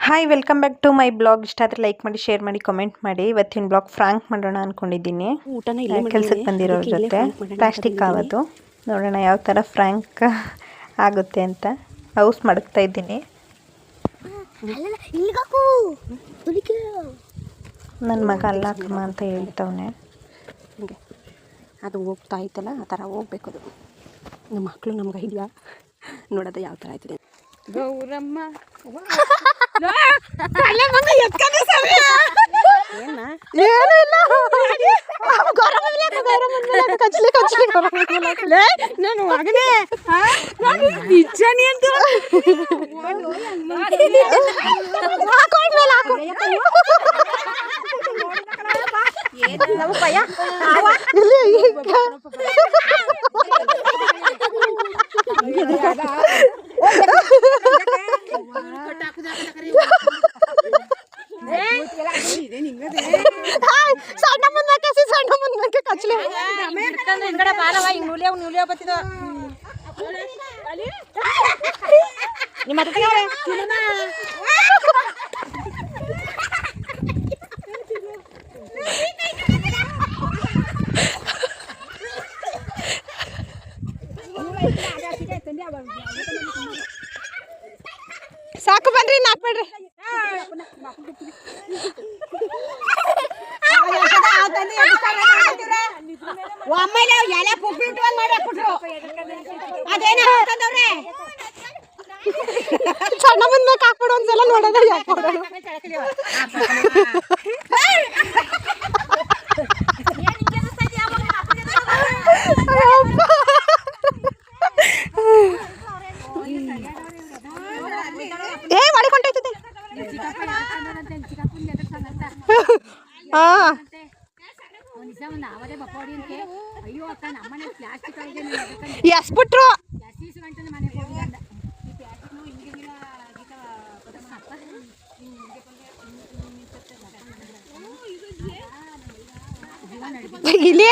Hi welcome back to my blog. ಇಷ್ಟ ಆದರೆ like ಮಾಡಿ, ಶೇರ್ ಮಾಡಿ, ಕಮೆಂಟ್ ಮಾಡಿ. ಇವತ್ತಿನ ಬ್ಲಾಗ್ ಫ್ರಾಂಕ್ ಮಾಡೋಣ ಅಂದ್ಕೊಂಡಿದ್ದೀನಿ. ಕೆಲಸಕ್ಕೆ ಬಂದಿರೋರ ಜೊತೆ ಪ್ಲಾಸ್ಟಿಕ್ ಆಗೋದು ನೋಡೋಣ ಯಾವ ಥರ ಫ್ರಾಂಕ್ ಆಗುತ್ತೆ ಅಂತ. ಹೌಸ್ ಮಡಗ್ತಾ ಇದ್ದೀನಿ. ನನ್ನ ಮಗ ಅಲ್ಲಾಕಮ್ಮ ಅಂತ ಹೇಳ್ತವನೆ. ಅದು ಹೋಗ್ತಾ ಇತ್ತಲ್ಲ ಆ ಥರ ಹೋಗ್ಬೇಕು. ಅದು ನಮ್ಮ ಮಕ್ಕಳು ನಮ್ಗೆ ಐಡಿಯಾ ನೋಡೋದು ಯಾವ ಥರ ಆಯ್ತದೆ. ಗೌರಮ್ಮ ನಾನು ಮಗನೇ ಬಿಚ್ಚನಿ ಅಂತ ಸಾಕು ಬನ್ರಿ, ನಾಕ್ಬೇಡ್ರಿ. ಒಮ್ಮೆಲೆ ಎಲೆ ಪುಪ್ಪಿಟ್ಟು ಮಾಡಾಕ್ಬಿಟ್ರು. ಅದೇನ ಹೇಳ್ತಂದವ್ರೆ ಸಣ್ಣ ಬಂದ್ಬೇಕು ಹಾಕ್ಬಿಡು ಒಂದ್ಸಲ ನೋಡೋದ ಯಾಕೆ ಏ ಮಾಡಿಕೊಂಡೈತದೆ. ಎಸ್ಬಿಟ್ರು ಇಲ್ಲಿ